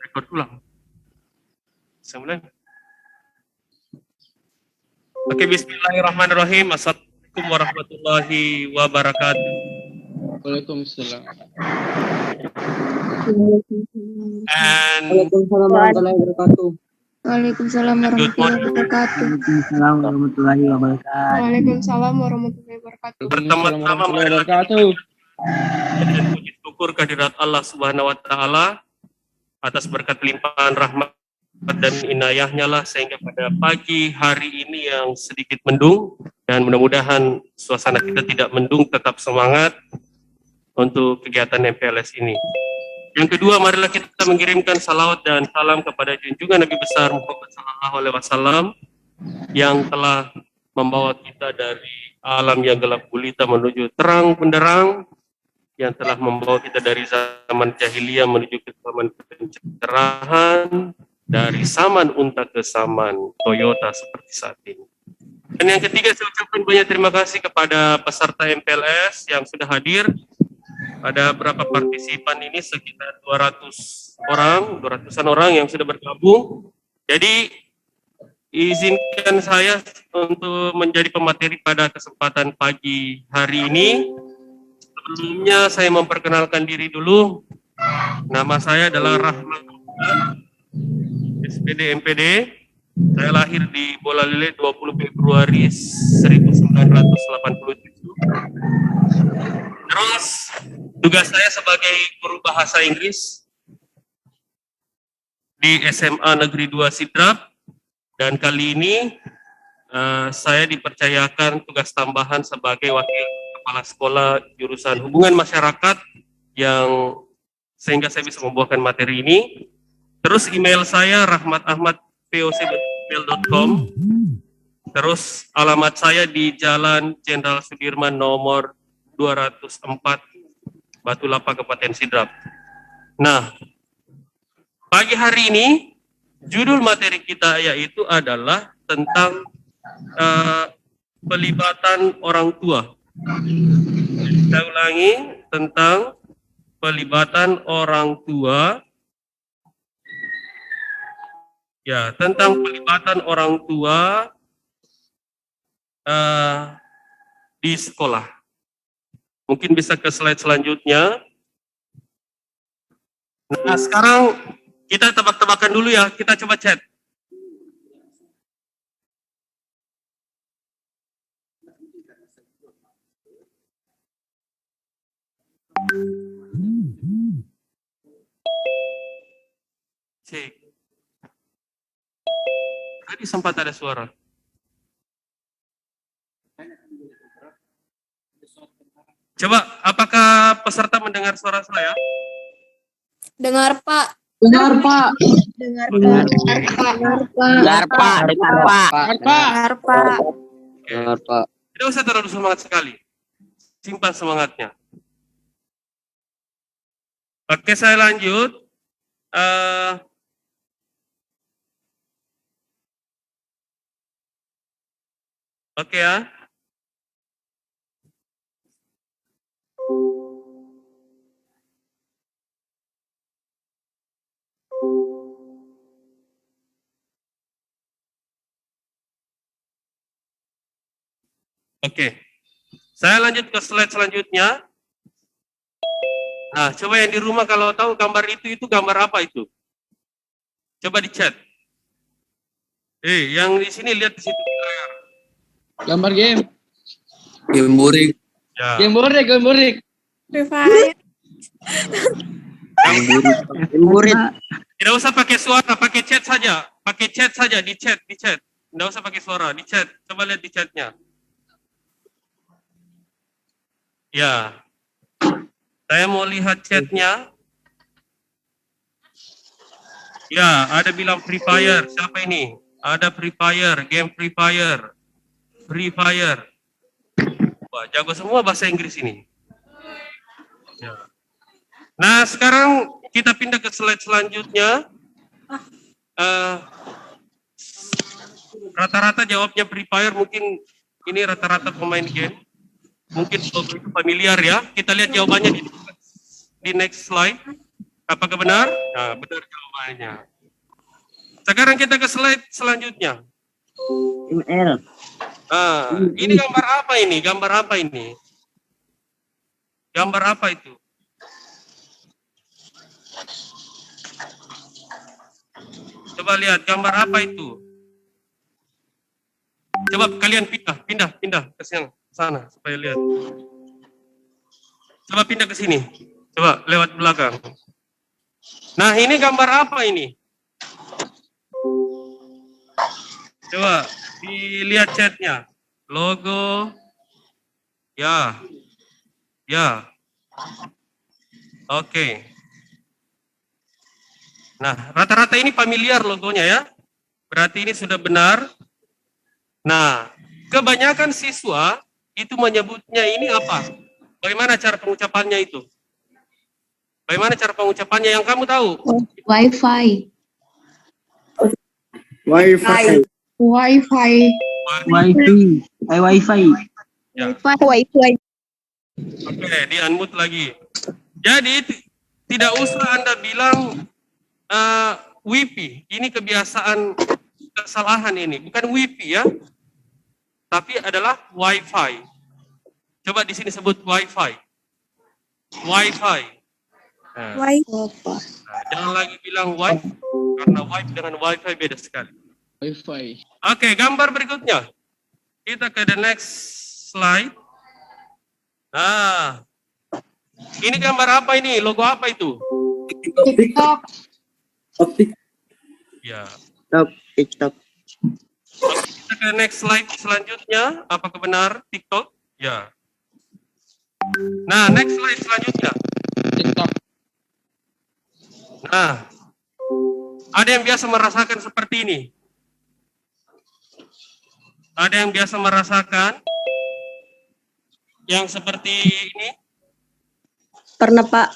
Record ulang. 9. Oke, bismillahirrahmanirrahim. Assalamualaikum warahmatullahi wabarakatuh. Waalaikumsalam. And Waalaikumsalam warahmatullahi wabarakatuh. Waalaikumsalam warahmatullahi wabarakatuh. Waalaikumsalam warahmatullahi wabarakatuh. Waalaikumsalam warahmatullahi wabarakatuh. pertama-tama marilah kita dan puji syukur kehadirat Allah Subhanahu wa taala atas berkat limpahan rahmat dan inayahnya lah sehingga pada pagi hari ini yang sedikit mendung, dan mudah-mudahan suasana kita tidak mendung, tetap semangat untuk kegiatan MPLS ini. Yang kedua, marilah kita mengirimkan salawat dan salam kepada junjungan Nabi besar Muhammad SAW yang telah membawa kita dari alam yang gelap gulita menuju terang benderang, yang telah membawa kita dari zaman jahiliyah menuju ke zaman pencerahan, dari zaman unta ke zaman Toyota seperti saat ini. Dan yang ketiga, saya ucapkan banyak terima kasih kepada peserta MPLS yang sudah hadir. Ada berapa partisipan ini, sekitar 200-an orang yang sudah bergabung. Jadi izinkan saya untuk menjadi pemateri pada kesempatan pagi hari ini. Sebelumnya saya memperkenalkan diri dulu. Nama saya adalah Rahmat SPD MPD. Saya lahir di Bolalile 20 Februari 1987. Terus tugas saya sebagai guru bahasa Inggris di SMA Negeri 2 Sidrap, dan kali ini saya dipercayakan tugas tambahan sebagai wakil kepala sekolah jurusan hubungan masyarakat, yang sehingga saya bisa membuahkan materi ini. Terus email saya rahmatahmad@voc.com. Terus alamat saya di Jalan Jenderal Sudirman nomor 204 Batu Lapa, Kabupaten Sidrap. Nah, pagi hari ini judul materi kita yaitu adalah tentang pelibatan orang tua. Saya ulangi, tentang pelibatan orang tua. Ya, tentang pelibatan orang tua di sekolah. Mungkin bisa ke slide selanjutnya. Nah, sekarang kita tebak-tebakan dulu ya, kita coba chat. Cek. Tadi sempat ada suara. Coba, apakah peserta mendengar suara saya? Dengar Pak. Dengar Pak. Dengar Pak. Dengar Pak. Dengar Pak. Dengar Pak. Dengar Pak. Dengar Pak. Tidak usah terlalu semangat sekali. Simpan semangatnya. Oke, saya lanjut. Oke ya. Oke. Saya lanjut ke slide selanjutnya. Nah, coba yang di rumah kalau tahu gambar itu gambar apa itu? Coba di chat. Yang di sini lihat di situ di layar. Gambar game. Game boring. Ya. Game boring. Free Fire. Game boring. Tidak usah pakai suara, pakai chat saja. Pakai chat saja, di chat. Tidak usah pakai suara, di chat. Coba lihat di chatnya. Ya. Saya mau lihat chatnya. Ya, ada bilang Free Fire. Siapa ini? Ada Free Fire, game Free Fire. Free Fire. Wah, jago semua bahasa Inggris ini. Ya. Nah, sekarang kita pindah ke slide selanjutnya. Rata-rata jawabnya Free Fire, mungkin ini rata-rata pemain game. Mungkin itu familiar ya. Kita lihat jawabannya di next slide. Apakah benar? Nah, benar jawabannya. Sekarang kita ke slide selanjutnya. ML. Ini gambar apa ini? Gambar apa ini? Gambar apa itu? Coba lihat gambar apa itu? Coba kalian pindah ke sana supaya lihat. Coba pindah ke sini. Coba lewat belakang. Nah, ini gambar apa ini? Coba dilihat chatnya. Logo. Ya. Oke. Nah, rata-rata ini familiar logonya ya. Berarti ini sudah benar. Nah, kebanyakan siswa itu menyebutnya ini apa? Bagaimana cara pengucapannya itu? Bagaimana cara pengucapannya yang kamu tahu? Wi-Fi. Wi-Fi. Wi-Fi. Wi-Fi. Ya. Wi-Fi. Oke, di-unmute lagi. Jadi tidak usah Anda bilang WiFi. Ini kebiasaan kesalahan ini. Bukan WiFi ya. Tapi adalah Wi-Fi. Coba di sini sebut Wi-Fi. Wi-Fi. Nah, jangan lagi bilang Wi-Fi. Karena Wi-Fi dengan Wi-Fi beda sekali. Wi-Fi. Oke, gambar berikutnya. Kita ke the next slide. Nah, ini gambar apa ini? Logo apa itu? TikTok. Ya. TikTok. Oke, kita ke next slide selanjutnya. Apakah benar TikTok? Ya. Nah, next slide selanjutnya. TikTok. Nah, ada yang biasa merasakan seperti ini. Ada yang biasa merasakan yang seperti ini? Pernah, Pak.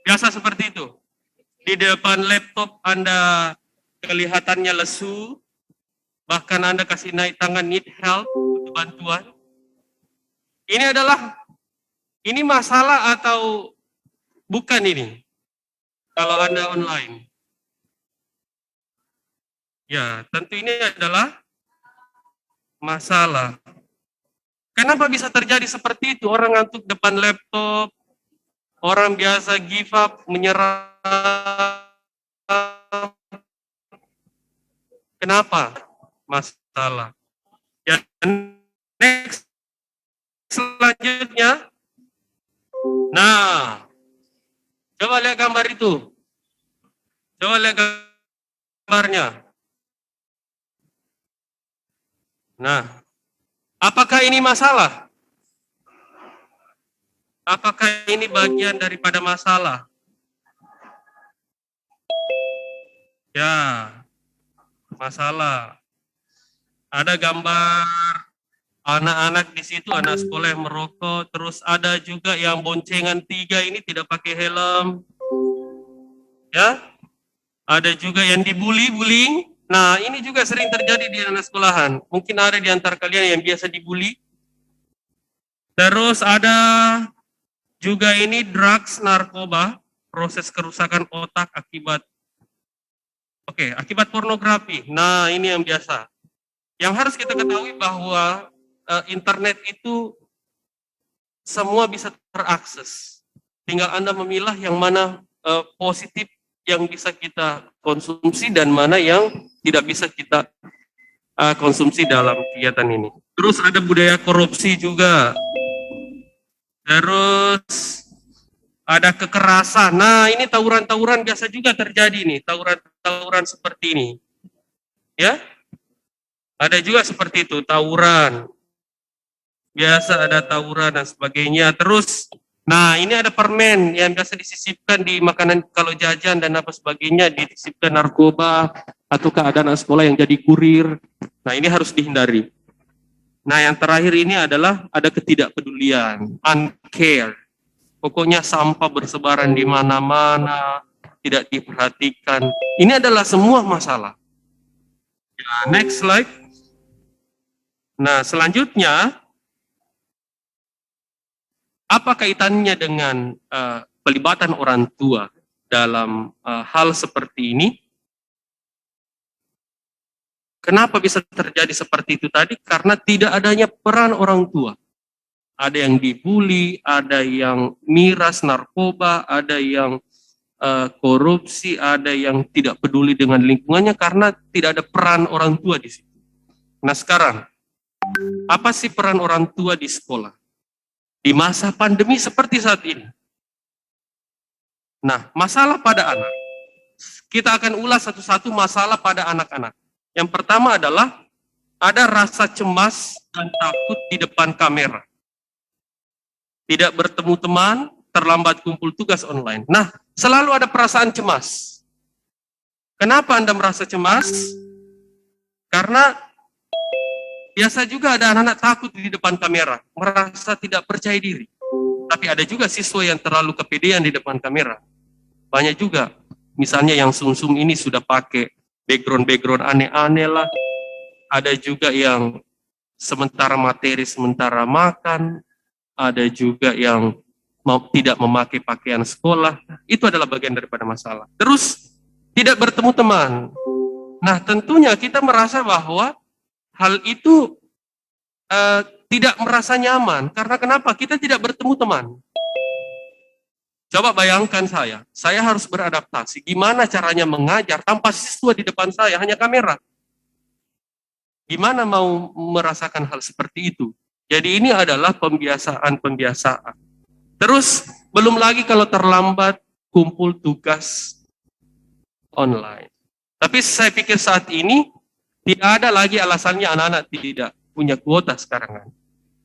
Biasa seperti itu. Di depan laptop Anda kelihatannya lesu, bahkan Anda kasih naik tangan need help, butuh bantuan. Ini masalah atau bukan ini? Kalau Anda online. Ya, tentu ini adalah masalah. Kenapa bisa terjadi seperti itu? Orang ngantuk depan laptop, orang biasa give up, menyerah. Kenapa? Masalah. Ya, next selanjutnya. Nah, coba lihat gambar itu. Coba lihat gambarnya. Nah, apakah ini masalah? Apakah ini bagian daripada masalah? Ya, masalah. Ada gambar anak-anak di situ, anak sekolah yang merokok, terus ada juga yang boncengan 3 ini tidak pakai helm. Ya, ada juga yang dibully-bullying. Nah, ini juga sering terjadi di anak sekolahan. Mungkin ada di antara kalian yang biasa dibully. Terus ada juga ini drugs, narkoba, proses kerusakan otak akibat akibat pornografi. Nah, ini yang biasa. Yang harus kita ketahui bahwa internet itu semua bisa terakses. Tinggal Anda memilah yang mana positif yang bisa kita konsumsi dan mana yang tidak bisa kita konsumsi dalam kegiatan ini. Terus ada budaya korupsi juga. Terus ada kekerasan. Nah, ini tawuran-tawuran biasa juga terjadi nih, tawuran-tawuran seperti ini. Ya? Ada juga seperti itu, tawuran. Biasa ada tawuran dan sebagainya. Terus, nah ini ada permen yang biasa disisipkan di makanan kalau jajan dan apa sebagainya, disisipkan narkoba, atau keadaan sekolah yang jadi kurir. Nah ini harus dihindari. Nah yang terakhir ini adalah ada ketidakpedulian, uncare. Pokoknya sampah bersebaran di mana-mana, tidak diperhatikan. Ini adalah semua masalah. Ya, next slide. Nah, selanjutnya, apa kaitannya dengan pelibatan orang tua dalam hal seperti ini. Kenapa bisa terjadi seperti itu tadi? Karena tidak adanya peran orang tua. Ada yang dibully, ada yang miras narkoba, ada yang korupsi, ada yang tidak peduli dengan lingkungannya karena tidak ada peran orang tua di situ. Nah sekarang, apa sih peran orang tua di sekolah? Di masa pandemi seperti saat ini. Nah, masalah pada anak. Kita akan ulas satu-satu masalah pada anak-anak. Yang pertama adalah ada rasa cemas dan takut di depan kamera. Tidak bertemu teman, terlambat kumpul tugas online. Nah, selalu ada perasaan cemas. Kenapa Anda merasa cemas? Karena biasa juga ada anak-anak takut di depan kamera, merasa tidak percaya diri. Tapi ada juga siswa yang terlalu kepedean di depan kamera. Banyak juga, misalnya yang sumsum ini sudah pakai background aneh-aneh lah. Ada juga yang sementara materi, sementara makan. Ada juga yang tidak memakai pakaian sekolah. Itu adalah bagian daripada masalah. Terus, tidak bertemu teman. Nah, tentunya kita merasa bahwa hal itu tidak merasa nyaman. Karena kenapa? Kita tidak bertemu teman. Coba bayangkan saya harus beradaptasi. Gimana caranya mengajar tanpa siswa di depan saya, hanya kamera? Gimana mau merasakan hal seperti itu? Jadi ini adalah pembiasaan. Terus, belum lagi kalau terlambat kumpul tugas online. Tapi saya pikir saat ini tidak ada lagi alasannya anak-anak tidak punya kuota sekarang kan.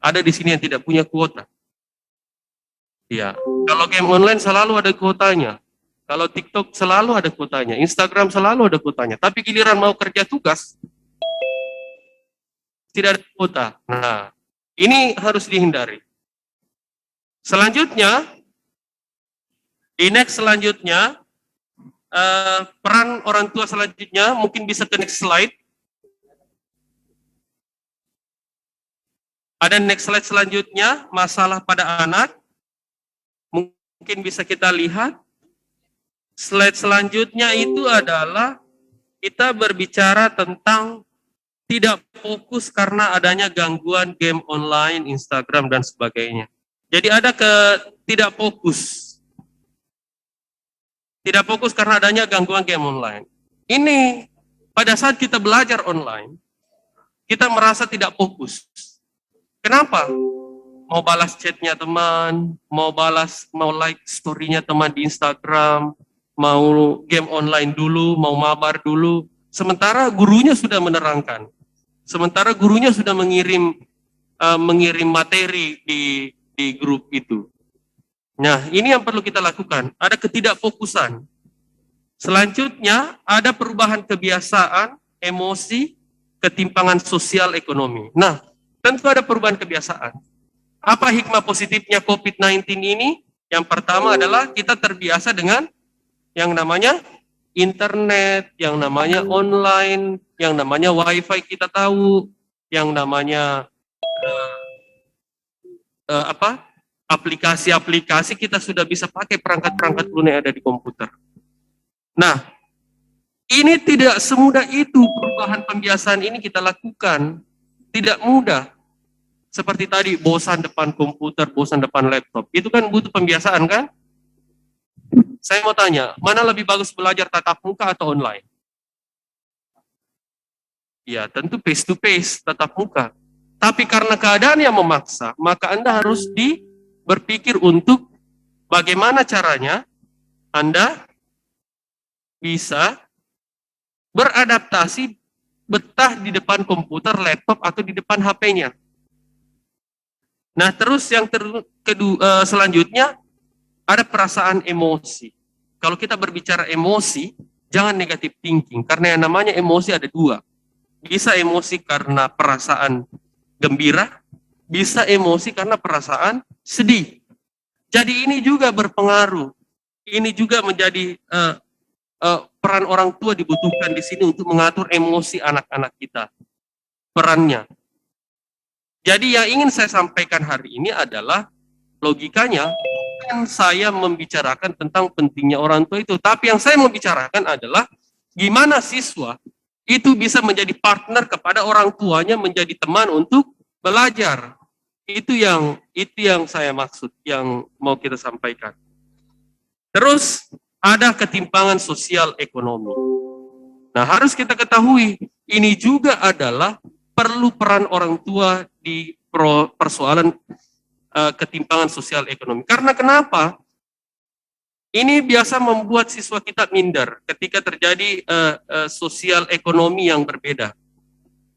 Ada di sini yang tidak punya kuota. Ya, kalau game online selalu ada kuotanya. Kalau TikTok selalu ada kuotanya, Instagram selalu ada kuotanya. Tapi giliran mau kerja tugas, tidak ada kuota. Nah, ini harus dihindari. Selanjutnya, di next selanjutnya, peran orang tua selanjutnya, mungkin bisa ke next slide. Ada next slide selanjutnya, masalah pada anak. Mungkin bisa kita lihat. Slide selanjutnya itu adalah kita berbicara tentang tidak fokus karena adanya gangguan game online, Instagram, dan sebagainya. Jadi ada tidak fokus. Tidak fokus karena adanya gangguan game online. Ini pada saat kita belajar online, kita merasa tidak fokus. Kenapa? Mau balas chatnya teman, mau like story-nya teman di Instagram, mau game online dulu, mau mabar dulu. Sementara gurunya sudah menerangkan. Sementara gurunya sudah mengirim materi di grup itu. Nah, ini yang perlu kita lakukan. Ada ketidakfokusan. Selanjutnya, ada perubahan kebiasaan, emosi, ketimpangan sosial ekonomi. Nah, tentu ada perubahan kebiasaan. Apa hikmah positifnya COVID-19 ini? Yang pertama adalah kita terbiasa dengan yang namanya internet, yang namanya online, yang namanya wifi kita tahu, yang namanya aplikasi-aplikasi kita sudah bisa pakai perangkat-perangkat lunak yang ada di komputer. Nah, ini tidak semudah itu perubahan pembiasaan ini kita lakukan. Tidak mudah. Seperti tadi, bosan depan komputer, bosan depan laptop. Itu kan butuh pembiasaan kan? Saya mau tanya, mana lebih bagus belajar tatap muka atau online? Ya, tentu face to face, tatap muka. Tapi karena keadaan yang memaksa, maka Anda harus berpikir untuk bagaimana caranya Anda bisa beradaptasi betah di depan komputer, laptop, atau di depan HP-nya. Nah, terus yang selanjutnya ada perasaan emosi. Kalau kita berbicara emosi, jangan negatif thinking, karena yang namanya emosi ada dua. Bisa emosi karena perasaan gembira, bisa emosi karena perasaan sedih. Jadi ini juga berpengaruh. Ini juga menjadi peran orang tua dibutuhkan di sini untuk mengatur emosi anak-anak kita. Perannya. Jadi yang ingin saya sampaikan hari ini adalah logikanya, bukan saya membicarakan tentang pentingnya orang tua itu, tapi yang saya membicarakan adalah gimana siswa itu bisa menjadi partner kepada orang tuanya, menjadi teman untuk belajar. Itu yang saya maksud, yang mau kita sampaikan. Terus ada ketimpangan sosial ekonomi. Nah, harus kita ketahui, ini juga adalah perlu peran orang tua di persoalan ketimpangan sosial ekonomi. Karena kenapa? Ini biasa membuat siswa kita minder ketika terjadi sosial ekonomi yang berbeda.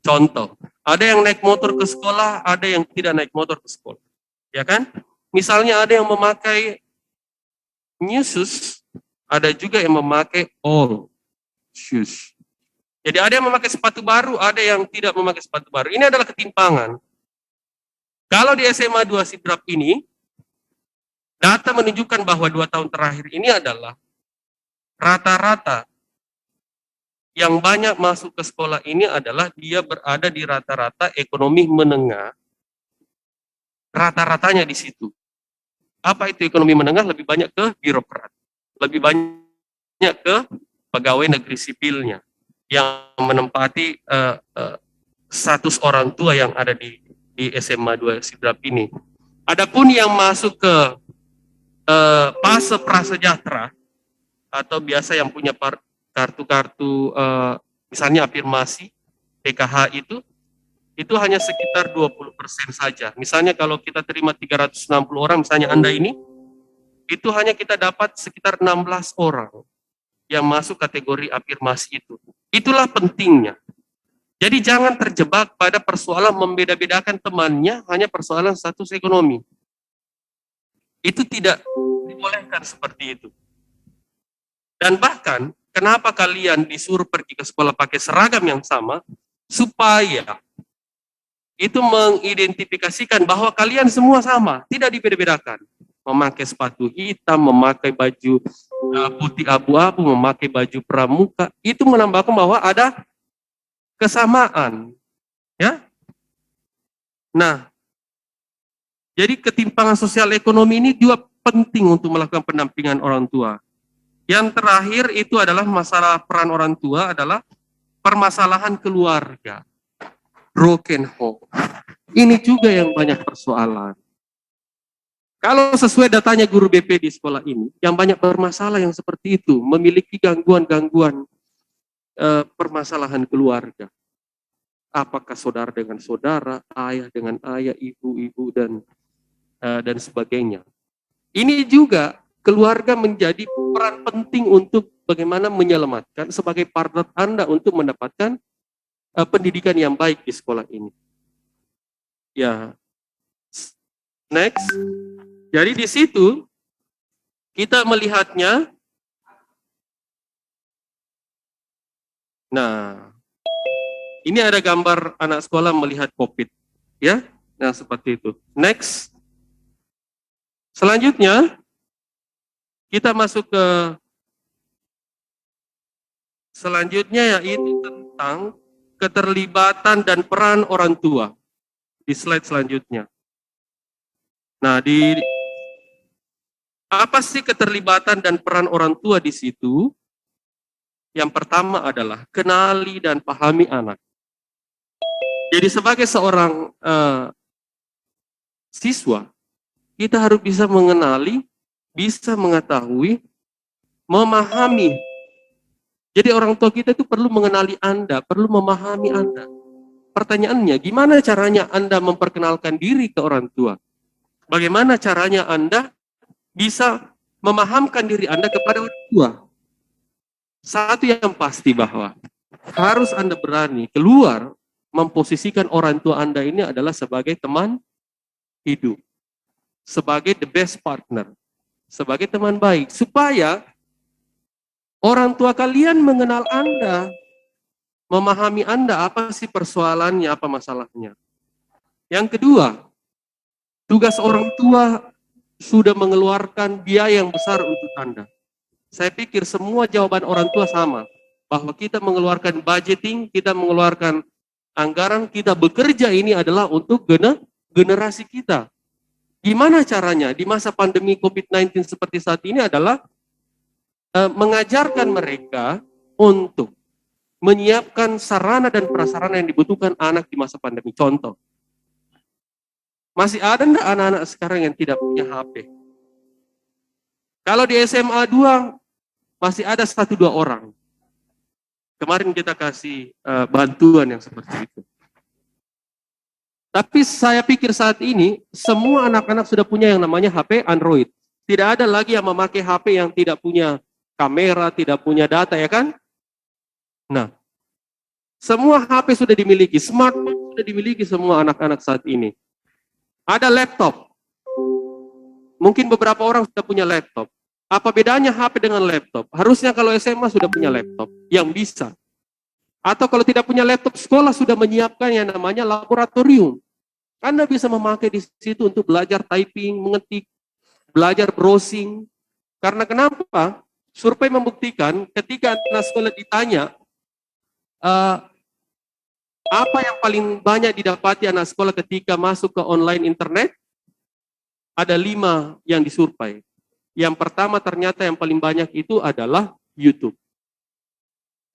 Contoh, ada yang naik motor ke sekolah, ada yang tidak naik motor ke sekolah. Ya kan? Misalnya ada yang memakai new shoes, ada juga yang memakai old shoes. Jadi ada yang memakai sepatu baru, ada yang tidak memakai sepatu baru. Ini adalah ketimpangan. Kalau di SMA 2 Sidrap ini, data menunjukkan bahwa 2 tahun terakhir ini adalah rata-rata yang banyak masuk ke sekolah ini adalah dia berada di rata-rata ekonomi menengah. Rata-ratanya di situ. Apa itu ekonomi menengah? Lebih banyak ke birokrat. Lebih banyak ke pegawai negeri sipilnya yang menempati status orang tua yang ada di SMA 2 Sidrap ini. Adapun yang masuk ke fase prasejahtera atau biasa yang punya kartu-kartu misalnya afirmasi PKH itu hanya sekitar 20% saja. Misalnya kalau kita terima 360 orang, misalnya Anda ini, itu hanya kita dapat sekitar 16 orang yang masuk kategori afirmasi itu. Itulah pentingnya. Jadi jangan terjebak pada persoalan membeda-bedakan temannya hanya persoalan status ekonomi. Itu tidak dibolehkan seperti itu. Dan bahkan, kenapa kalian disuruh pergi ke sekolah pakai seragam yang sama? Supaya itu mengidentifikasikan bahwa kalian semua sama, tidak dibeda-bedakan. Memakai sepatu hitam, memakai baju putih abu-abu, memakai baju pramuka, itu menambahkan bahwa ada kesamaan. Ya. Nah, jadi ketimpangan sosial ekonomi ini juga penting untuk melakukan pendampingan orang tua. Yang terakhir itu adalah masalah peran orang tua adalah permasalahan keluarga. Broken home. Ini juga yang banyak persoalan. Kalau sesuai datanya guru BP di sekolah ini, yang banyak bermasalah yang seperti itu, memiliki gangguan-gangguan permasalahan keluarga. Apakah saudara dengan saudara, ayah dengan ayah, ibu-ibu dan sebagainya. Ini juga keluarga menjadi peran penting untuk bagaimana menyelamatkan sebagai partner Anda untuk mendapatkan pendidikan yang baik di sekolah ini. Ya, next. Jadi di situ kita melihatnya. Nah, ini ada gambar anak sekolah melihat COVID, ya. Nah, seperti itu. Next. Selanjutnya kita masuk ke selanjutnya yaitu tentang keterlibatan dan peran orang tua. Di slide selanjutnya. Nah, apa sih keterlibatan dan peran orang tua di situ? Yang pertama adalah kenali dan pahami anak. Jadi sebagai seorang siswa, kita harus bisa mengenali, bisa mengetahui, memahami. Jadi orang tua kita itu perlu mengenali Anda, perlu memahami Anda. Pertanyaannya, gimana caranya Anda memperkenalkan diri ke orang tua? Bagaimana caranya Anda bisa memahamkan diri Anda kepada orang tua? Satu yang pasti bahwa harus Anda berani keluar memposisikan orang tua Anda ini adalah sebagai teman hidup, sebagai the best partner, sebagai teman baik, supaya orang tua kalian mengenal Anda, memahami Anda, apa sih persoalannya, apa masalahnya. Yang kedua, tugas orang tua sudah mengeluarkan biaya yang besar untuk Anda. Saya pikir semua jawaban orang tua sama, bahwa kita mengeluarkan budgeting, kita mengeluarkan anggaran, kita bekerja ini adalah untuk generasi kita. Gimana caranya di masa pandemi COVID-19 seperti saat ini adalah mengajarkan mereka untuk menyiapkan sarana dan prasarana yang dibutuhkan anak di masa pandemi. Contoh, masih ada enggak anak-anak sekarang yang tidak punya HP? Kalau di SMA 2, masih ada 1-2 orang. Kemarin kita kasih bantuan yang seperti itu. Tapi saya pikir saat ini, semua anak-anak sudah punya yang namanya HP Android. Tidak ada lagi yang memakai HP yang tidak punya kamera, tidak punya data, ya kan? Nah, semua HP sudah dimiliki, smartphone sudah dimiliki semua anak-anak saat ini. Ada laptop. Mungkin beberapa orang sudah punya laptop. Apa bedanya HP dengan laptop? Harusnya kalau SMA sudah punya laptop yang bisa. Atau kalau tidak punya laptop, sekolah sudah menyiapkan yang namanya laboratorium. Anda bisa memakai di situ untuk belajar typing, mengetik, belajar browsing. Karena kenapa? Survei membuktikan ketika anak sekolah ditanya, apa yang paling banyak didapati anak sekolah ketika masuk ke online internet? Ada 5 yang disurvei. Yang pertama ternyata yang paling banyak itu adalah YouTube.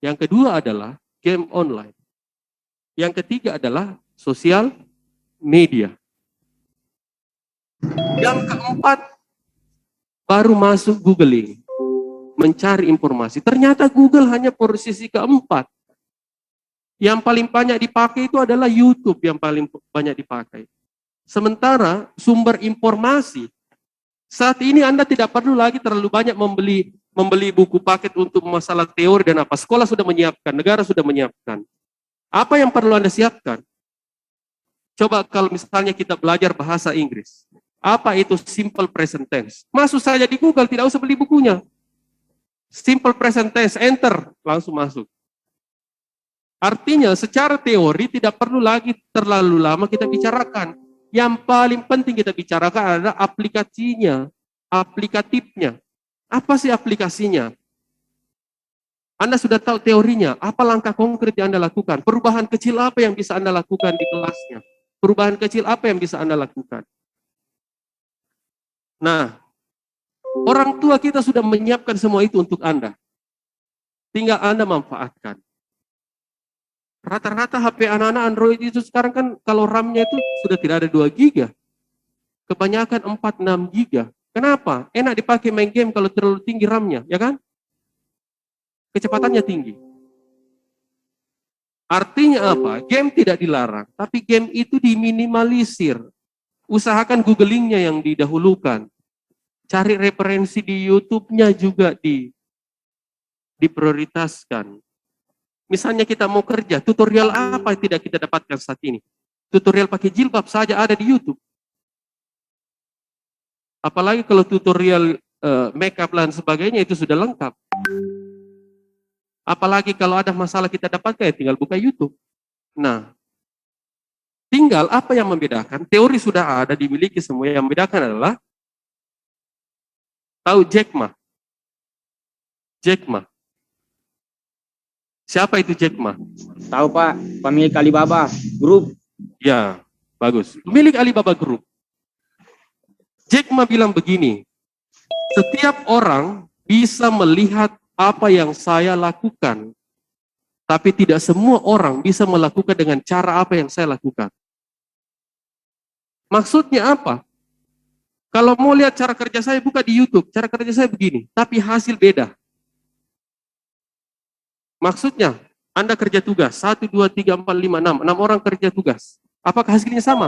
Yang kedua adalah game online. Yang ketiga adalah sosial media. Yang keempat, baru masuk googling, mencari informasi. Ternyata Google hanya posisi keempat. Yang paling banyak dipakai itu adalah YouTube yang paling banyak dipakai. Sementara sumber informasi, saat ini Anda tidak perlu lagi terlalu banyak membeli buku paket untuk masalah teori dan apa. Sekolah sudah menyiapkan, negara sudah menyiapkan. Apa yang perlu Anda siapkan? Coba kalau misalnya kita belajar bahasa Inggris. Apa itu simple present tense? Masuk saja di Google, tidak usah beli bukunya. Simple present tense, enter, langsung masuk. Artinya secara teori tidak perlu lagi terlalu lama kita bicarakan. Yang paling penting kita bicarakan adalah aplikasinya, aplikatifnya. Apa sih aplikasinya? Anda sudah tahu teorinya, apa langkah konkret yang Anda lakukan? Perubahan kecil apa yang bisa Anda lakukan di kelasnya? Perubahan kecil apa yang bisa Anda lakukan? Nah, orang tua kita sudah menyiapkan semua itu untuk Anda. Tinggal Anda manfaatkan. Rata-rata HP anak-anak Android itu sekarang kan kalau RAM-nya itu sudah tidak ada 2 GB. Kebanyakan 4-6 GB. Kenapa? Enak dipakai main game kalau terlalu tinggi RAM-nya, ya kan? Kecepatannya tinggi. Artinya apa? Game tidak dilarang, tapi game itu diminimalisir. Usahakan googlingnya yang didahulukan. Cari referensi di YouTube-nya juga diprioritaskan. Misalnya kita mau kerja, tutorial apa yang tidak kita dapatkan saat ini? Tutorial pakai jilbab saja ada di YouTube. Apalagi kalau tutorial makeup dan sebagainya itu sudah lengkap. Apalagi kalau ada masalah kita dapatkan, ya tinggal buka YouTube. Nah, tinggal apa yang membedakan? Teori sudah ada, dimiliki semua. Yang membedakan adalah, tahu Jack Ma? Jack Ma. Siapa itu Jack Ma? Tahu Pak, pemilik Alibaba Group. Ya, bagus. Pemilik Alibaba Group. Jack Ma bilang begini, setiap orang bisa melihat apa yang saya lakukan, tapi tidak semua orang bisa melakukan dengan cara apa yang saya lakukan. Maksudnya apa? Kalau mau lihat cara kerja saya, buka di YouTube. Cara kerja saya begini, tapi hasil beda. Maksudnya, Anda kerja tugas, 1, 2, 3, 4, 5, 6. 6 orang kerja tugas. Apakah hasilnya sama?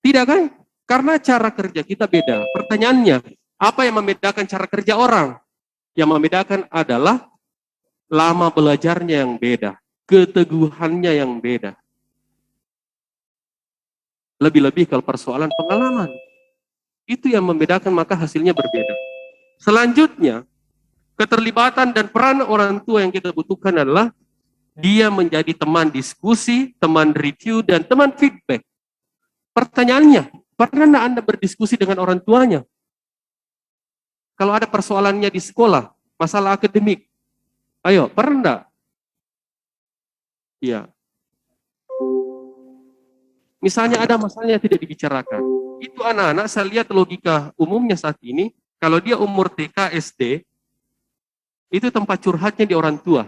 Tidak kan? Karena cara kerja kita beda. Pertanyaannya, apa yang membedakan cara kerja orang? Yang membedakan adalah lama belajarnya yang beda, keteguhannya yang beda. Lebih-lebih kalau persoalan pengalaman. Itu yang membedakan, maka hasilnya berbeda. Selanjutnya, keterlibatan dan peran orang tua yang kita butuhkan adalah dia menjadi teman diskusi, teman review, dan teman feedback. Pertanyaannya, pernah Anda berdiskusi dengan orang tuanya? Kalau ada persoalannya di sekolah, masalah akademik, ayo, pernah enggak? Iya. Misalnya ada masalahnya tidak dibicarakan. Itu anak-anak saya lihat logika umumnya saat ini, kalau dia umur TK, SD, itu tempat curhatnya di orang tua.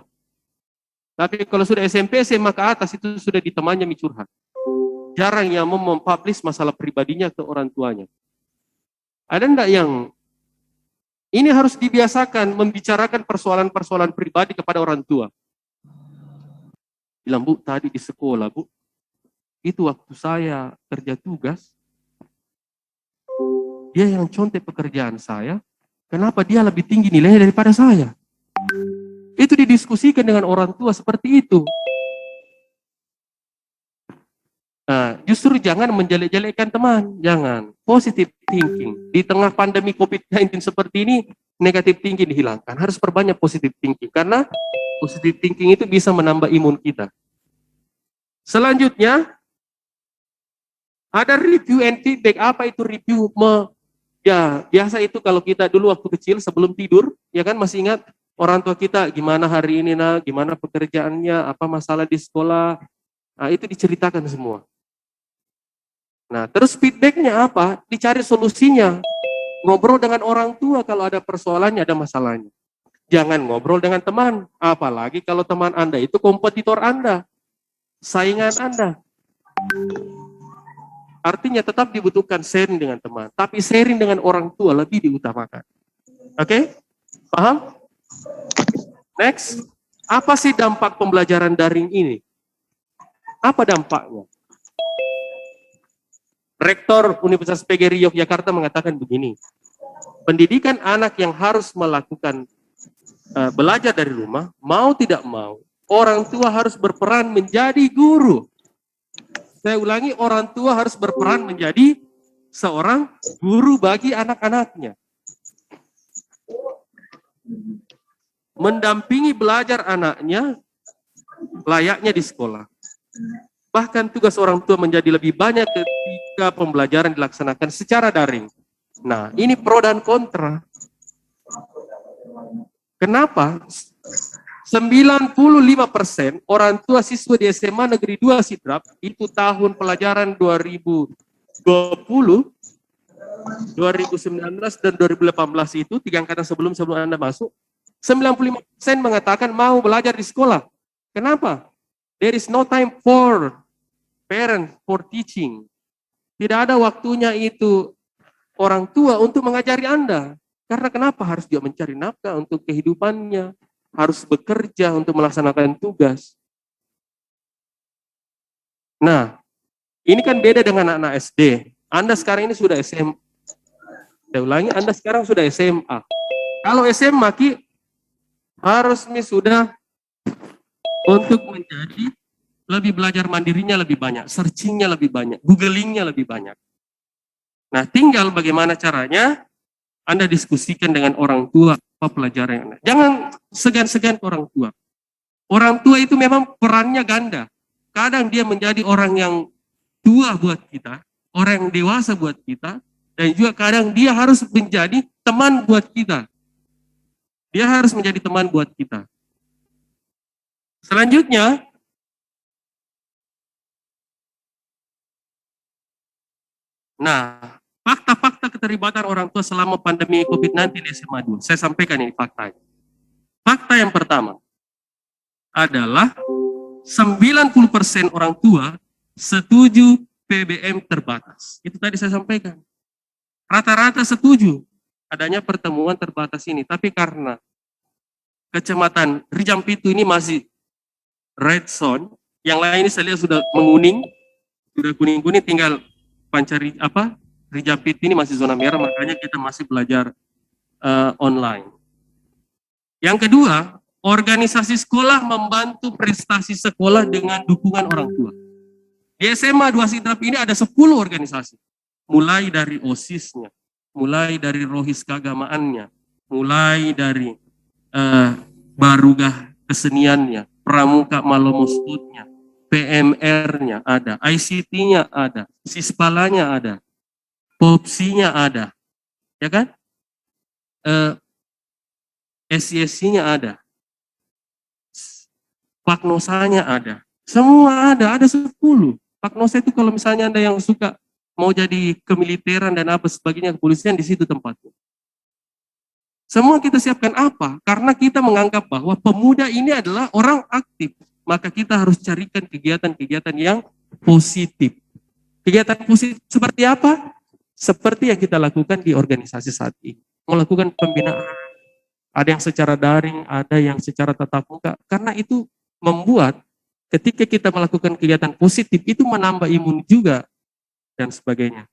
Tapi kalau sudah SMP, SMA ke atas, itu sudah ditemannya curhat. Jarang yang mau mempublish masalah pribadinya ke orang tuanya. Ada enggak yang ini harus dibiasakan membicarakan persoalan-persoalan pribadi kepada orang tua. Bilang, Bu, tadi di sekolah, Bu, itu waktu saya kerja tugas, dia yang contek pekerjaan saya, kenapa dia lebih tinggi nilainya daripada saya? Itu didiskusikan dengan orang tua seperti itu. Nah, justru jangan menjelek-jelekkan teman, jangan. Positive thinking. Di tengah pandemi COVID-19 seperti ini, negative thinking dihilangkan. Harus perbanyak positive thinking, karena positive thinking itu bisa menambah imun kita. Selanjutnya, ada review and feedback. Apa itu review? Ya, biasa itu kalau kita dulu waktu kecil sebelum tidur, ya kan masih ingat orang tua kita, gimana hari ini nak, gimana pekerjaannya, apa masalah di sekolah. Nah, itu diceritakan semua. Nah, terus feedbacknya apa? Dicari solusinya. Ngobrol dengan orang tua kalau ada persoalannya, ada masalahnya. Jangan ngobrol dengan teman. Apalagi kalau teman Anda itu kompetitor Anda. Saingan Anda. Artinya tetap dibutuhkan sharing dengan teman. Tapi sharing dengan orang tua lebih diutamakan. Oke? Paham? Next. Apa sih dampak pembelajaran daring ini? Apa dampaknya? Rektor Universitas PGRI Yogyakarta mengatakan begini, pendidikan anak yang harus melakukan belajar dari rumah, mau tidak mau, orang tua harus berperan menjadi guru. Saya ulangi, orang tua harus berperan menjadi seorang guru bagi anak-anaknya. Mendampingi belajar anaknya layaknya di sekolah. Bahkan tugas orang tua menjadi lebih banyak ketika pembelajaran dilaksanakan secara daring. Nah, ini pro dan kontra. Kenapa? 95% orang tua siswa di SMA Negeri 2 Sidrap, itu tahun pelajaran 2020, 2019, dan 2018 itu, 3 angkatan sebelum Anda masuk, 95% mengatakan mau belajar di sekolah. Kenapa? There is no time for parents for teaching. Tidak ada waktunya itu orang tua untuk mengajari Anda. Karena kenapa? Harus dia mencari nafkah untuk kehidupannya, harus bekerja untuk melaksanakan tugas. Nah, ini kan beda dengan anak SD. Anda sekarang ini sudah SMA. Saya ulangi, Anda sekarang sudah SMA. Kalau SMA, Ki, harus sudah untuk menjadi lebih belajar mandirinya lebih banyak, searchingnya lebih banyak, googlingnya lebih banyak. Nah, tinggal bagaimana caranya Anda diskusikan dengan orang tua apa pelajaran Anda. Jangan segan-segan ke orang tua. Orang tua itu memang perannya ganda. Kadang dia menjadi orang yang tua buat kita, orang yang dewasa buat kita, dan juga kadang dia harus menjadi teman buat kita. Dia harus menjadi teman buat kita. Selanjutnya, nah, fakta-fakta keterlibatan orang tua selama pandemi COVID-19 di SMA 2. Saya sampaikan ini faktanya. Fakta yang pertama adalah 90% orang tua setuju PBM terbatas. Itu tadi saya sampaikan. Rata-rata setuju adanya pertemuan terbatas ini. Tapi karena Kecamatan Rijampitu ini masih red zone, yang lain ini saya lihat sudah menguning, sudah kuning-kuning, tinggal Pancari Rijampitu ini masih zona merah, makanya kita masih belajar online. Yang kedua, organisasi sekolah membantu prestasi sekolah dengan dukungan orang tua. Di SMA 2 Sidrap ini ada 10 organisasi, mulai dari OSIS-nya, mulai dari rohis keagamaannya, mulai dari barugah keseniannya, pramuka malomostutnya, PMR-nya ada, ICT-nya ada, Sispalanya ada, Popsi-nya ada, ya kan? SCSC-nya ada, Paknosanya ada, semua ada 10. Paknosa itu kalau misalnya Anda yang suka mau jadi kemiliteran dan apa sebagainya, kepolisian di situ tempatnya. Semua kita siapkan apa? Karena kita menganggap bahwa pemuda ini adalah orang aktif. Maka kita harus carikan kegiatan-kegiatan yang positif. Kegiatan positif seperti apa? Seperti yang kita lakukan di organisasi saat ini. Melakukan pembinaan. Ada yang secara daring, ada yang secara tatap muka. Karena itu membuat ketika kita melakukan kegiatan positif, itu menambah imun juga. Dan sebagainya.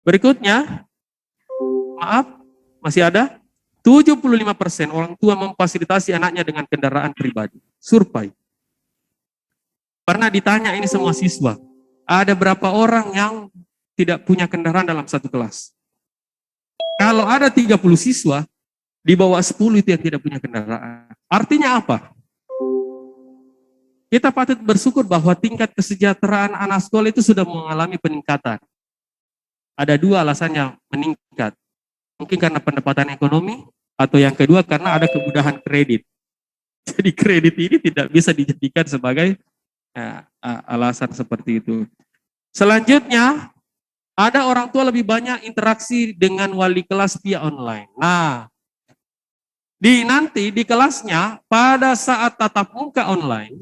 Berikutnya, maaf, masih ada? 75% orang tua memfasilitasi anaknya dengan kendaraan pribadi. Survei. Pernah ditanya ini semua siswa, ada berapa orang yang tidak punya kendaraan dalam satu kelas? Kalau ada 30 siswa, di bawah 10 itu yang tidak punya kendaraan. Artinya apa? Kita patut bersyukur bahwa tingkat kesejahteraan anak sekolah itu sudah mengalami peningkatan. Ada dua alasannya meningkat. Mungkin karena pendapatan ekonomi, atau yang kedua karena ada kemudahan kredit. Jadi kredit ini tidak bisa dijadikan sebagai alasan seperti itu. Selanjutnya, ada orang tua lebih banyak interaksi dengan wali kelas via online. Nah, nanti di kelasnya pada saat tatap muka online,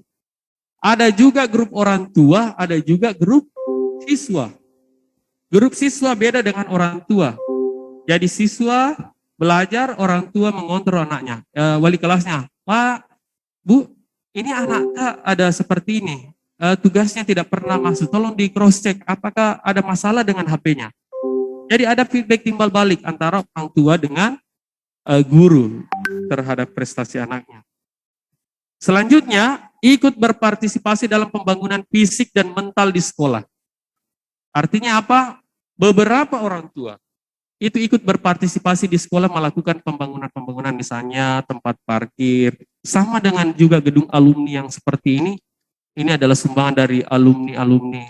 ada juga grup orang tua, ada juga grup siswa. Grup siswa beda dengan orang tua. Jadi siswa belajar, orang tua mengontrol anaknya, wali kelasnya. Pak, Bu, ini anaknya ada seperti ini. Tugasnya tidak pernah masuk. Tolong di cross check apakah ada masalah dengan HP-nya. Jadi ada feedback timbal balik antara orang tua dengan guru terhadap prestasi anaknya. Selanjutnya, ikut berpartisipasi dalam pembangunan fisik dan mental di sekolah. Artinya apa? Beberapa orang tua itu ikut berpartisipasi di sekolah melakukan pembangunan-pembangunan, misalnya tempat parkir, sama dengan juga gedung alumni yang seperti ini adalah sumbangan dari alumni-alumni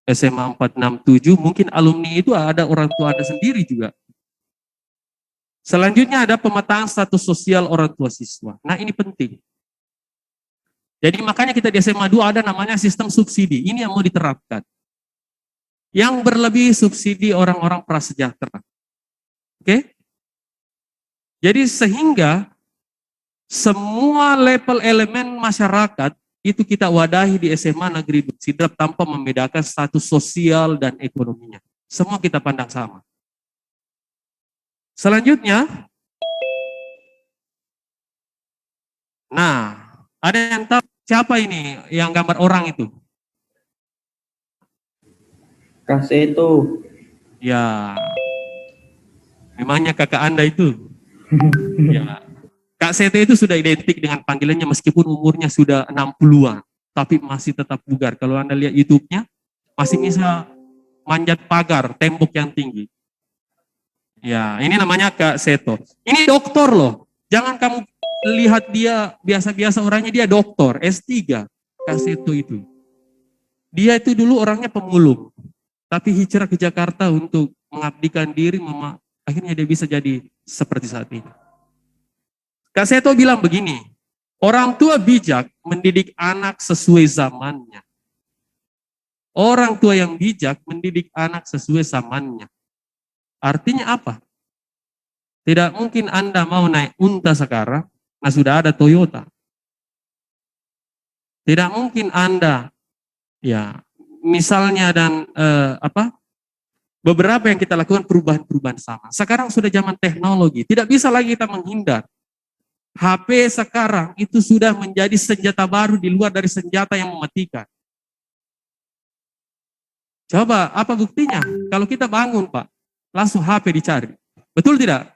SMA 467, mungkin alumni itu ada orang tua Anda sendiri juga. Selanjutnya ada pemetaan status sosial orang tua siswa. Nah ini penting. Jadi makanya kita di SMA 2 ada namanya sistem subsidi, ini yang mau diterapkan. Yang berlebih subsidi orang-orang prasejahtera. Oke? Jadi sehingga semua level elemen masyarakat itu kita wadahi di SMA Negeri Sidrap tanpa membedakan status sosial dan ekonominya. Semua kita pandang sama. Selanjutnya, nah, ada yang tahu siapa ini yang gambar orang itu? Kak Seto. Ya, memangnya kakak Anda itu. Ya, Kak Seto itu sudah identik dengan panggilannya meskipun umurnya sudah 60-an, tapi masih tetap bugar. Kalau Anda lihat YouTube-nya, masih bisa manjat pagar, tembok yang tinggi. Ya, ini namanya Kak Seto. Ini doktor loh. Jangan kamu lihat dia biasa-biasa orangnya, dia doktor, S3. Kak Seto itu. Dia itu dulu orangnya pemulung. Tapi hijrah ke Jakarta untuk mengabdikan diri, akhirnya dia bisa jadi seperti saat ini. Kak Seto bilang begini, orang tua bijak mendidik anak sesuai zamannya. Orang tua yang bijak mendidik anak sesuai zamannya. Artinya apa? Tidak mungkin Anda mau naik unta sekarang, nah sudah ada Toyota. Tidak mungkin Anda, ya misalnya beberapa yang kita lakukan perubahan-perubahan sama. Sekarang sudah zaman teknologi, tidak bisa lagi kita menghindar. HP sekarang itu sudah menjadi senjata baru di luar dari senjata yang mematikan. Coba, apa buktinya? Kalau kita bangun, Pak, langsung HP dicari. Betul tidak?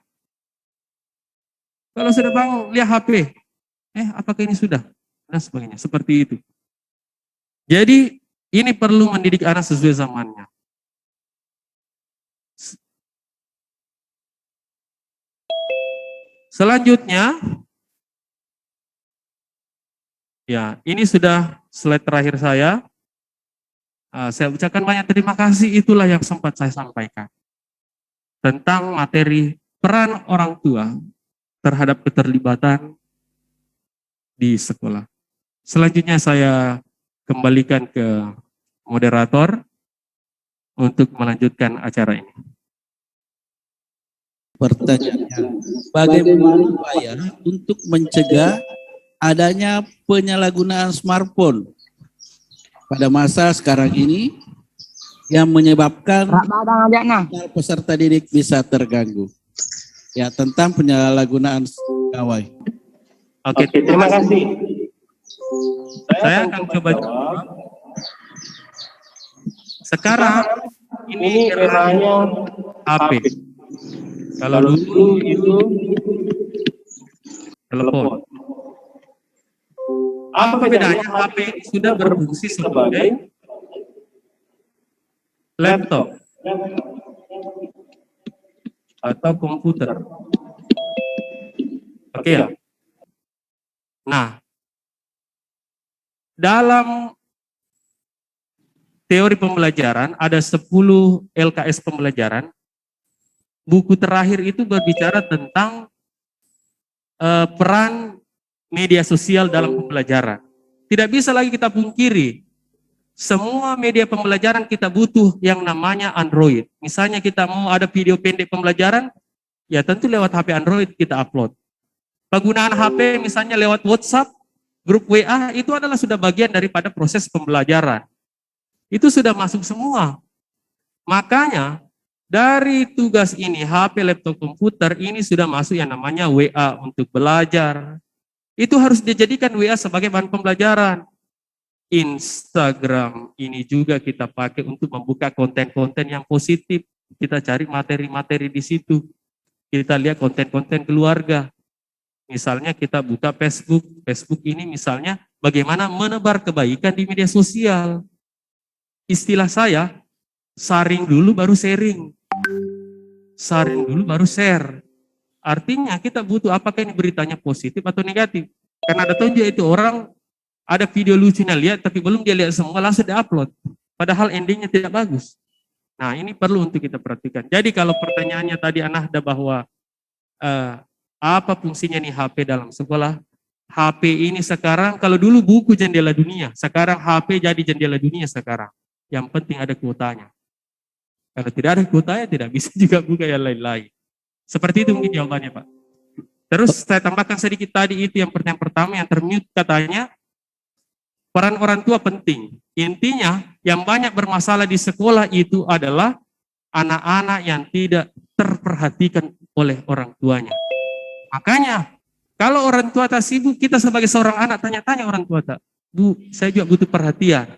Kalau sudah bangun, lihat HP. Apakah ini sudah? Dan sebagainya, seperti itu. Jadi, ini perlu mendidik anak sesuai zamannya. Selanjutnya, ya ini sudah slide terakhir saya. Saya ucapkan banyak terima kasih, itulah yang sempat saya sampaikan. Tentang materi peran orang tua terhadap keterlibatan di sekolah. Selanjutnya saya kembalikan ke moderator untuk melanjutkan acara ini. Pertanyaannya, bagaimana upaya untuk mencegah adanya penyalahgunaan smartphone pada masa sekarang ini yang menyebabkan peserta didik bisa terganggu? Ya, tentang penyalahgunaan gawai. Oke, terima kasih. Saya akan coba jawab. Sekarang ini eranya HP. Kalau dulu itu telepon. Apa bedanya? HP ini sudah berfungsi sebagai laptop atau komputer. Oke ya. Nah, dalam teori pembelajaran ada 10 LKS pembelajaran. Buku terakhir itu berbicara tentang peran media sosial dalam pembelajaran. Tidak bisa lagi kita pungkiri, semua media pembelajaran kita butuh yang namanya Android. Misalnya kita mau ada video pendek pembelajaran, ya tentu lewat HP Android kita upload. Penggunaan HP misalnya lewat WhatsApp, grup WA, itu adalah sudah bagian daripada proses pembelajaran. Itu sudah masuk semua. Makanya, dari tugas ini, HP, laptop, komputer, ini sudah masuk yang namanya WA untuk belajar. Itu harus dijadikan WA sebagai bahan pembelajaran. Instagram ini juga kita pakai untuk membuka konten-konten yang positif. Kita cari materi-materi di situ. Kita lihat konten-konten keluarga. Misalnya kita buka Facebook. Facebook ini misalnya bagaimana menebar kebaikan di media sosial. Istilah saya, saring dulu baru sharing. Saring dulu baru share. Artinya kita butuh apakah ini beritanya positif atau negatif. Karena ada tunjuk itu orang ada video lucunya lihat tapi belum dia lihat semua langsung di-upload. Padahal endingnya tidak bagus. Nah ini perlu untuk kita perhatikan. Jadi kalau pertanyaannya tadi Anahda bahwa apa fungsinya nih HP dalam sekolah? HP ini sekarang kalau dulu buku jendela dunia, sekarang HP jadi jendela dunia sekarang. Yang penting ada kuotanya. Kalau tidak ada kuotanya tidak bisa juga buka yang lain-lain. Seperti itu mungkin jawabannya Pak. Terus saya tambahkan sedikit tadi itu yang pertanyaan pertama yang termute katanya peran orang tua penting. Intinya yang banyak bermasalah di sekolah itu adalah anak-anak yang tidak terperhatikan oleh orang tuanya. Makanya kalau orang tua tak sibuk, kita sebagai seorang anak tanya-tanya orang tua tak, Bu, saya juga butuh perhatian.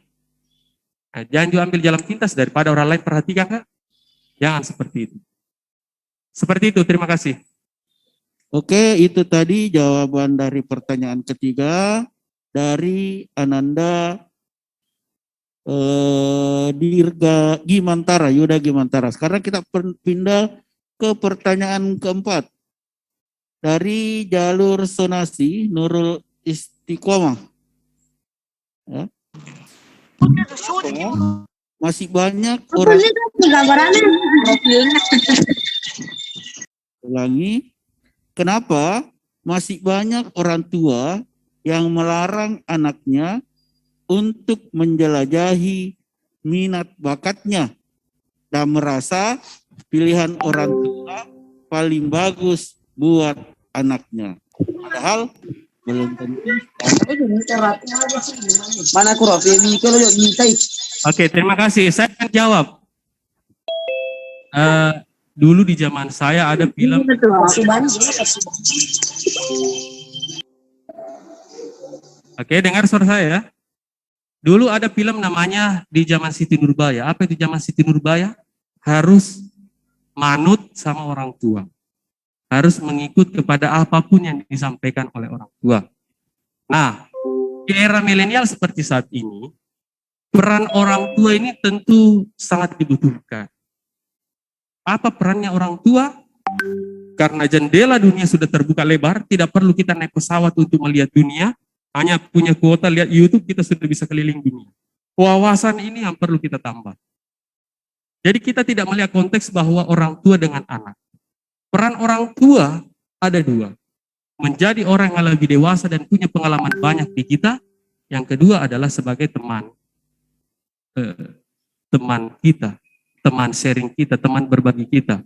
Nah, jangan juga ambil jalan pintas daripada orang lain perhatikan Kak. Jangan seperti itu. Seperti itu, terima kasih. Oke, itu tadi jawaban dari pertanyaan ketiga dari Ananda Dirga Gimantara, Yuda Gimantara. Sekarang kita pindah ke pertanyaan keempat. Dari jalur sonasi Nurul Istiqomah. Ya. Masih banyak orang ulangi. Kenapa masih banyak orang tua yang melarang anaknya untuk menjelajahi minat bakatnya dan merasa pilihan orang tua paling bagus buat anaknya. Padahal belum tentu. Mana aku Rofi? Kalau minta Oke, terima kasih. Saya akan jawab. Dulu di zaman saya ada film. Oke, dengar suara saya ya. Dulu ada film namanya Di Zaman Siti Nurbaya. Apa itu Zaman Siti Nurbaya? Harus manut sama orang tua. Harus mengikut kepada apapun yang disampaikan oleh orang tua. Nah, di era milenial seperti saat ini, peran orang tua ini tentu sangat dibutuhkan. Apa perannya orang tua? Karena jendela dunia sudah terbuka lebar, tidak perlu kita naik pesawat untuk melihat dunia, hanya punya kuota lihat YouTube, kita sudah bisa keliling dunia. Wawasan ini yang perlu kita tambah. Jadi kita tidak melihat konteks bahwa orang tua dengan anak. Peran orang tua ada dua. Menjadi orang yang lebih dewasa dan punya pengalaman banyak di kita. Yang kedua adalah sebagai teman kita. teman sharing kita, teman berbagi kita.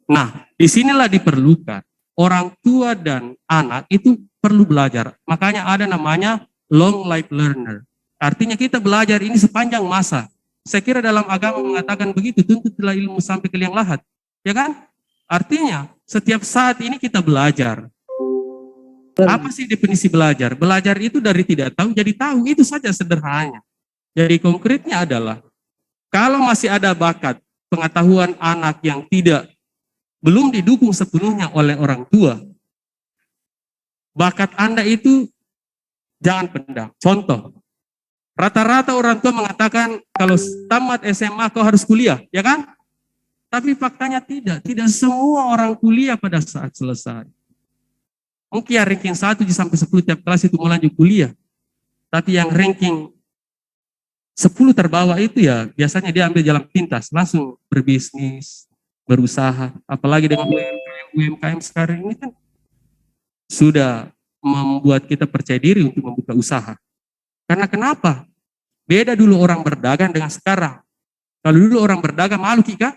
Nah, disinilah diperlukan orang tua dan anak itu perlu belajar. Makanya ada namanya long life learner. Artinya kita belajar ini sepanjang masa. Saya kira dalam agama mengatakan begitu, tuntutlah ilmu sampai ke liang lahat. Ya kan? Artinya setiap saat ini kita belajar. Apa sih definisi belajar? Belajar itu dari tidak tahu jadi tahu, itu saja sederhananya. Jadi konkretnya adalah kalau masih ada bakat pengetahuan anak yang belum didukung sepenuhnya oleh orang tua, bakat Anda itu jangan pendam. Contoh, rata-rata orang tua mengatakan kalau tamat SMA kau harus kuliah, ya kan? Tapi faktanya tidak semua orang kuliah pada saat selesai. Mungkin yang ranking 1 sampai 10 tiap kelas itu mau lanjut kuliah. Tapi yang ranking 10 terbawah itu ya biasanya dia ambil jalan pintas, langsung berbisnis, berusaha. Apalagi dengan UMKM sekarang ini kan sudah membuat kita percaya diri untuk membuka usaha. Karena kenapa? Beda dulu orang berdagang dengan sekarang. Kalau dulu orang berdagang malu Kika,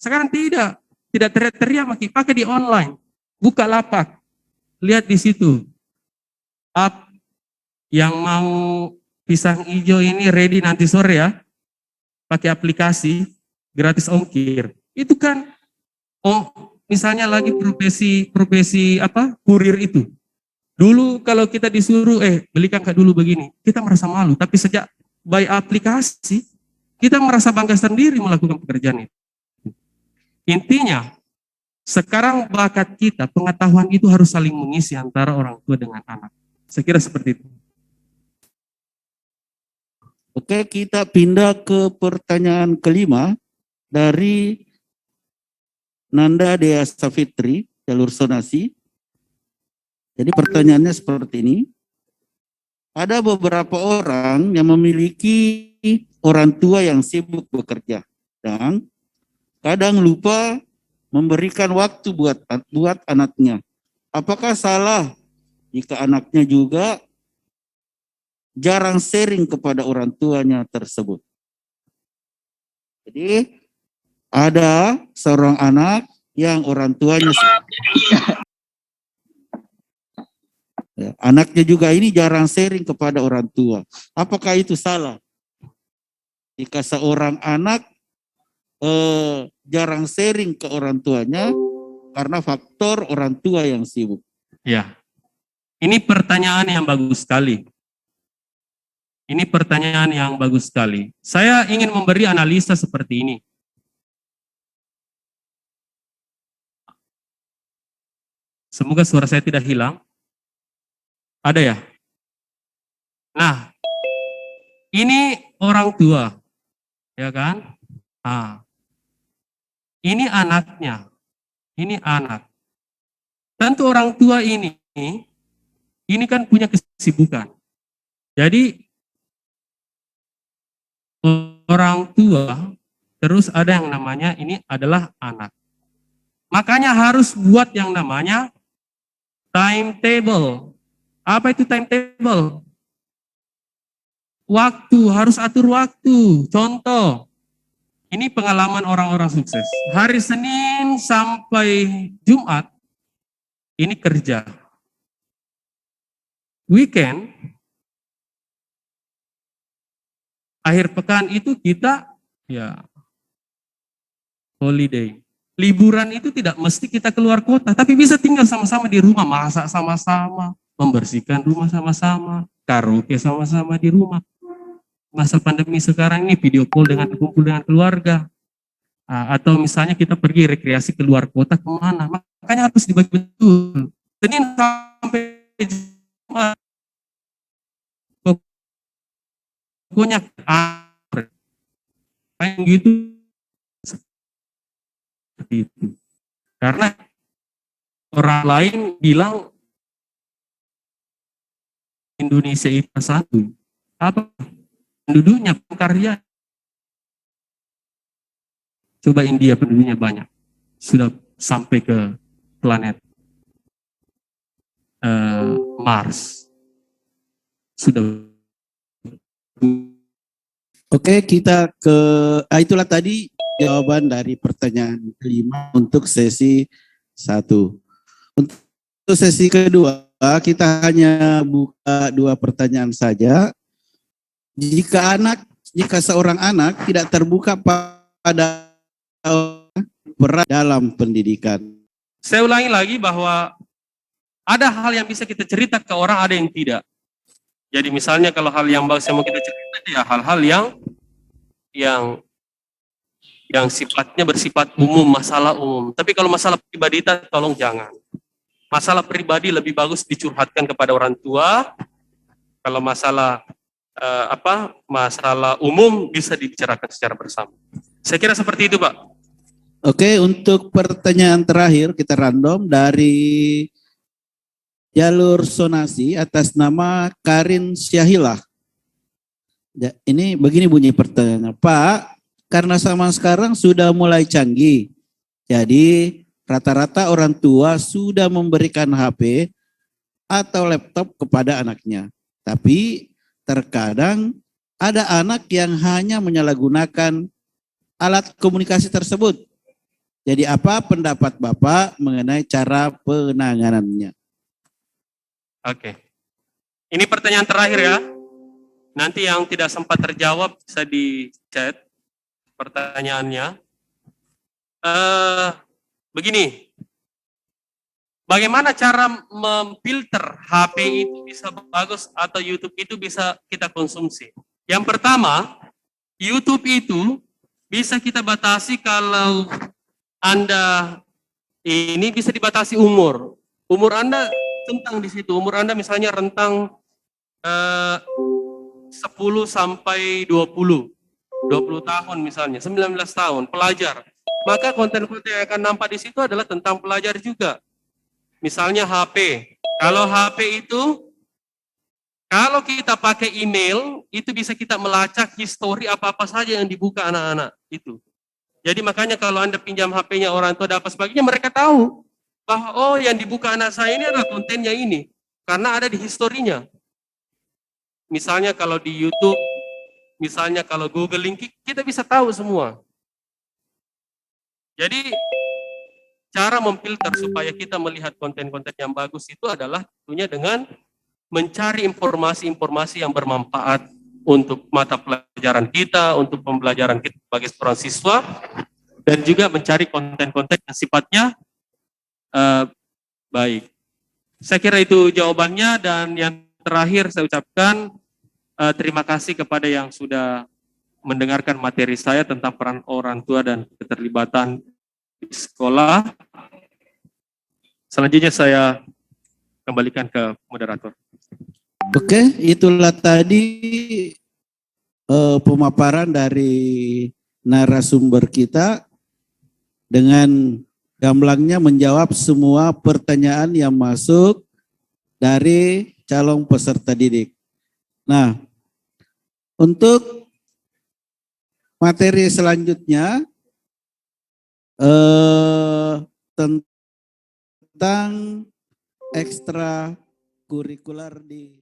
sekarang tidak teriak-teriak, pakai di online. Buka lapak, lihat di situ. Yang mau pisang hijau ini ready nanti sore ya, pakai aplikasi gratis ongkir. Itu kan, misalnya lagi profesi kurir itu. Dulu kalau kita disuruh, belikan Kak dulu begini, kita merasa malu. Tapi sejak by aplikasi, kita merasa bangga sendiri melakukan pekerjaan itu. Intinya, sekarang bakat kita, pengetahuan itu harus saling mengisi antara orang tua dengan anak. Saya kira seperti itu. Oke, kita pindah ke pertanyaan kelima dari Nanda Dea Safitri, jalur sonasi. Jadi pertanyaannya seperti ini. Ada beberapa orang yang memiliki orang tua yang sibuk bekerja dan kadang lupa memberikan waktu buat anaknya. Apakah salah jika anaknya juga jarang sharing kepada orang tuanya tersebut? Jadi ada seorang anak yang orang tuanya anaknya juga ini jarang sharing kepada orang tua. Apakah itu salah? Jika seorang anak jarang sharing ke orang tuanya karena faktor orang tua yang sibuk. Ya, ini pertanyaan yang bagus sekali. Ini pertanyaan yang bagus sekali. Saya ingin memberi analisa seperti ini. Semoga suara saya tidak hilang. Ada ya? Nah, ini orang tua, ya kan? Nah, ini anaknya, ini anak. Tentu orang tua ini kan punya kesibukan. Jadi orang tua terus ada yang namanya ini adalah anak. Makanya harus buat yang namanya timetable. Apa itu timetable? Waktu, harus atur waktu. Contoh, ini pengalaman orang-orang sukses. Hari Senin sampai Jumat, ini kerja. Weekend, akhir pekan itu kita ya holiday. Liburan itu tidak mesti kita keluar kota, tapi bisa tinggal sama-sama di rumah, masak sama-sama, membersihkan rumah sama-sama, karaoke sama-sama di rumah. Masa pandemi sekarang ini video call kumpul dengan keluarga. Atau misalnya kita pergi rekreasi keluar kota kemana, makanya harus dibagi betul. Senin sampai Jumat, pokoknya kayak gitu seperti itu. Karena orang lain bilang Indonesia itu satu, apa penduduknya karya. Coba India penduduknya banyak, sudah sampai ke planet Mars, sudah Oke, kita ke itulah tadi jawaban dari pertanyaan kelima untuk sesi 1. Untuk sesi kedua, kita hanya buka 2 pertanyaan saja. Jika seorang anak tidak terbuka pada peran dalam pendidikan. Saya ulangi lagi bahwa ada hal yang bisa kita cerita ke orang, ada yang tidak. Jadi misalnya kalau hal yang bagus yang mau kita cerita ya hal-hal yang sifatnya bersifat umum, masalah umum. Tapi kalau masalah pribadi tolong jangan. Masalah pribadi lebih bagus dicurhatkan kepada orang tua. Kalau masalah masalah umum bisa dibicarakan secara bersama. Saya kira seperti itu, Pak. Oke, untuk pertanyaan terakhir kita random dari jalur sonasi atas nama Karin Syahilah. Ya, ini begini bunyi pertanyaannya, Pak, karena zaman sekarang sudah mulai canggih, jadi rata-rata orang tua sudah memberikan HP atau laptop kepada anaknya. Tapi terkadang ada anak yang hanya menyalahgunakan alat komunikasi tersebut. Jadi apa pendapat Bapak mengenai cara penanganannya? Oke. Ini pertanyaan terakhir ya. Nanti yang tidak sempat terjawab bisa di chat pertanyaannya. Begini. Bagaimana cara memfilter HP itu bisa bagus atau YouTube itu bisa kita konsumsi? Yang pertama, YouTube itu bisa kita batasi kalau Anda ini bisa dibatasi umur. Umur Anda tentang di situ. Umur Anda misalnya rentang 10 sampai 20 tahun misalnya, 19 tahun, pelajar. Maka konten-konten yang akan nampak di situ adalah tentang pelajar juga. Misalnya HP. Kalau HP itu, kalau kita pakai email, itu bisa kita melacak histori apa-apa saja yang dibuka anak-anak itu. Jadi makanya kalau Anda pinjam HP-nya orang tua dan apa sebagainya, mereka tahu bahwa oh yang dibuka anak saya ini adalah kontennya ini. Karena ada di historinya. Misalnya kalau di YouTube, misalnya kalau googling, kita bisa tahu semua. Jadi cara memfilter supaya kita melihat konten-konten yang bagus itu adalah tentunya dengan mencari informasi-informasi yang bermanfaat untuk mata pelajaran kita, untuk pembelajaran kita sebagai seorang siswa, dan juga mencari konten-konten yang sifatnya baik. Saya kira itu jawabannya, dan yang terakhir saya ucapkan terima kasih kepada yang sudah mendengarkan materi saya tentang peran orang tua dan keterlibatan di sekolah. Selanjutnya saya kembalikan ke moderator. Oke, itulah tadi pemaparan dari narasumber kita dengan gamblangnya menjawab semua pertanyaan yang masuk dari calon peserta didik. Nah, untuk materi selanjutnya tentang ekstra kurikuler di